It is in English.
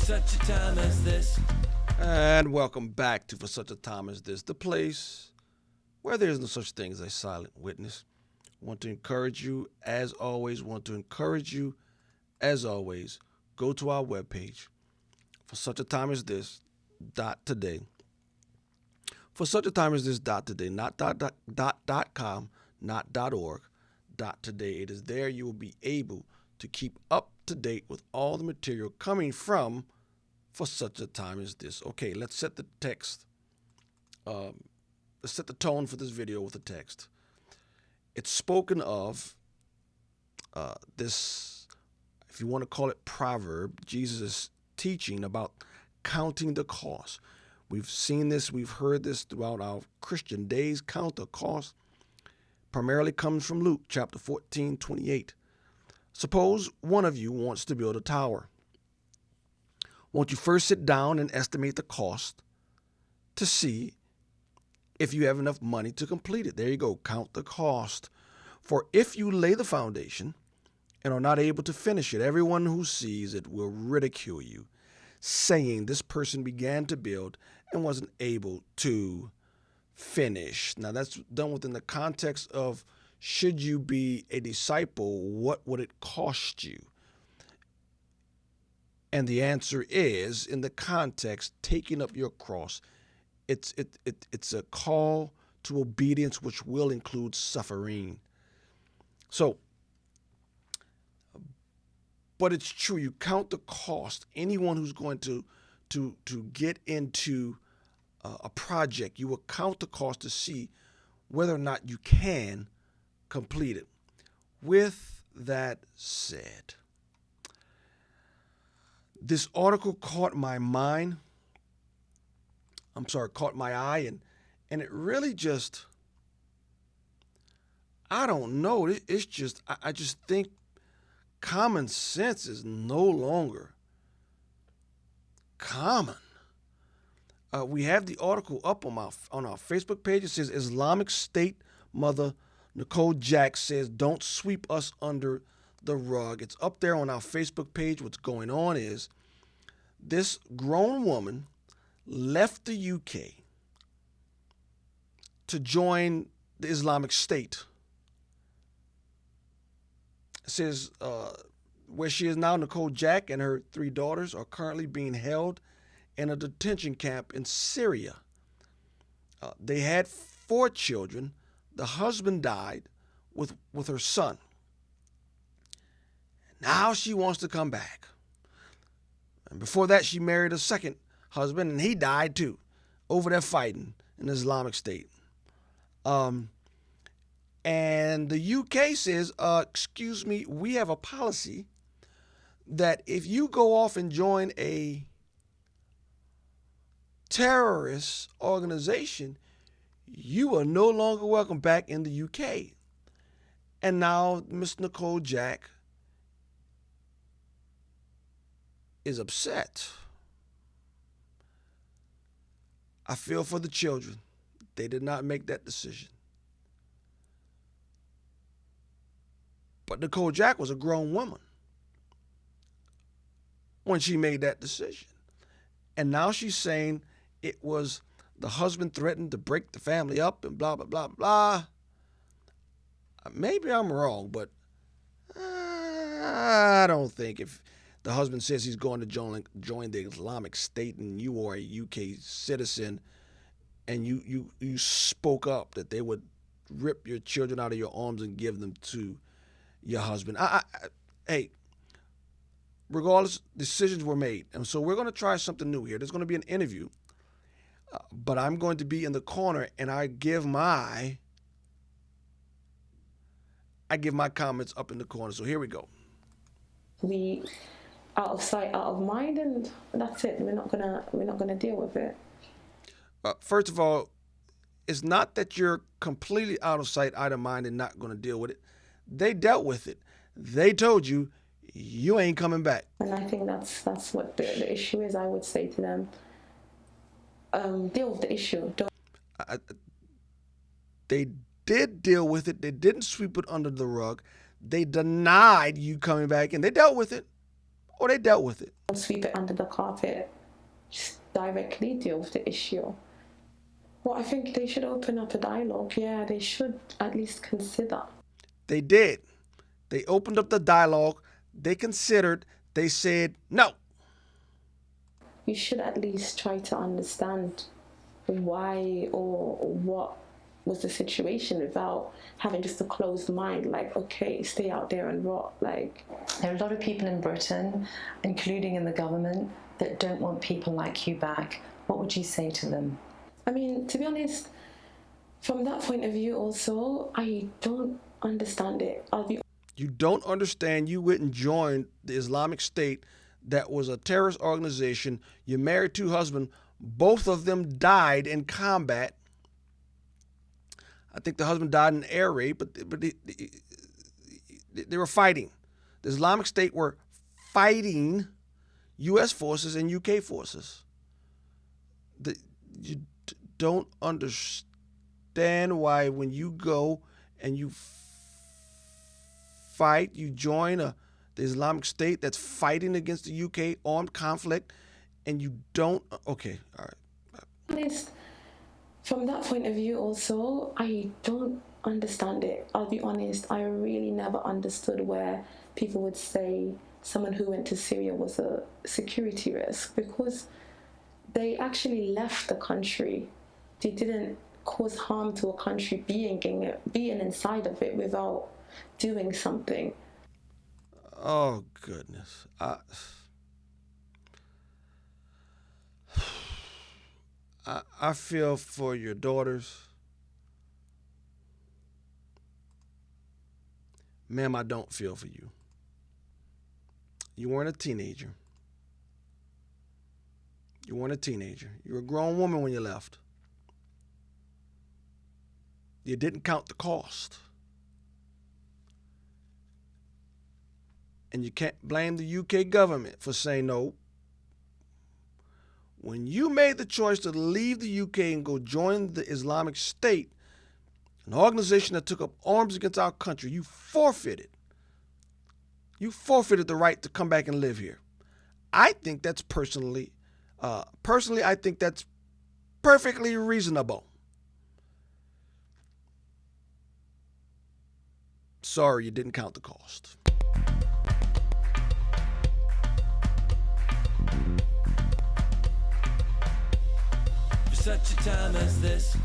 such a time as this. And welcome back to For Such a Time as This, the place where there is no such thing as a silent witness. Want to encourage you, as always, go to our webpage, for such a time as this, .today. For such a time as this, .today, not .com, not .org, .today. It is there you will be able to keep up to date with all the material coming from For Such a Time as This. Okay, let's set the text. Let's set the tone for this video with the text. It's spoken of this, if you want to call it proverb. Jesus is teaching about counting the cost. We've seen this, we've heard this throughout our Christian days. Count the cost primarily comes from Luke chapter 14:28. Suppose one of you wants to build a tower. Won't you first sit down and estimate the cost to see if you have enough money to complete it? There you go. Count the cost. For if you lay the foundation and are not able to finish it, everyone who sees it will ridicule you, saying, this person began to build and wasn't able to finish. Now that's done within the context of, should you be a disciple, what would it cost you? And the answer is, in the context, taking up your cross. It's a call to obedience, which will include suffering. So, but it's true. You count the cost. Anyone who's going to get into a project, you will count the cost to see whether or not you can complete it. With that said, this article caught my eye, and it really just, I don't know. It's just, I just think common sense is no longer common. We have the article up on our Facebook page. It says, Islamic State mother Nicole Jack says, don't sweep us under the rug. It's up there on our Facebook page. What's going on is this grown woman left the UK to join the Islamic State. It says where she is now, Nicole Jack and her 3 daughters are currently being held in a detention camp in Syria. They had 4 children. The husband died with her son. Now she wants to come back. And before that, she married a second husband, and he died too, over there fighting in the Islamic State. And the UK says, excuse me, we have a policy that if you go off and join a terrorist organization, you are no longer welcome back in the UK. And now Miss Nicole Jack is upset. I feel for the children. They did not make that decision. But Nicole Jack was a grown woman when she made that decision. And now she's saying it was the husband threatened to break the family up and blah, blah, blah, blah. Maybe I'm wrong, but I don't think if the husband says he's going to join the Islamic State and you are a UK citizen and you spoke up that they would rip your children out of your arms and give them to your husband. Hey, regardless, decisions were made. And so we're going to try something new here. There's going to be an interview, but I'm going to be in the corner and I give my comments up in the corner. So here we go. We out of sight, out of mind, and that's it. We're not gonna deal with it. First of all, it's not that you're completely out of sight, out of mind, and not going to deal with it. They dealt with it. They told you, you ain't coming back. And I think that's what the issue is. I would say to them, deal with the issue. They did deal with it. They didn't sweep it under the rug. They denied you coming back in. They dealt with it. or they dealt with it. Sweep it under the carpet, just directly deal with the issue. Well, I think they should open up a dialogue. Yeah, they should at least consider. They did. They opened up the dialogue. They considered. They said no. You should at least try to understand why or what was the situation without having just a closed mind, like, okay, stay out there and rot. Like, there are a lot of people in Britain, including in the government, that don't want people like you back. What would you say to them? I mean, to be honest, from that point of view also, I don't understand it. You don't understand. You went and joined the Islamic State, that was a terrorist organization. You married two husbands. Both of them died in combat. I think the husband died in air raid, but they were fighting. The Islamic State were fighting U.S. forces and U.K. forces. You don't understand why when you go and you fight, you join the Islamic State that's fighting against the UK armed conflict, and you don't. Okay, all right. Honest, from that point of view also, I don't understand it. I'll be honest, I really never understood where people would say someone who went to Syria was a security risk, because they actually left the country. They didn't cause harm to a country being inside of it without doing something. Oh, goodness. I feel for your daughters. Ma'am, I don't feel for you. You weren't a teenager. You weren't a teenager. You were a grown woman when you left. You didn't count the cost. And you can't blame the UK government for saying no. When you made the choice to leave the UK and go join the Islamic State, an organization that took up arms against our country, you forfeited. You forfeited the right to come back and live here. I think that's personally, I think that's perfectly reasonable. Sorry, you didn't count the cost. For such a time as this,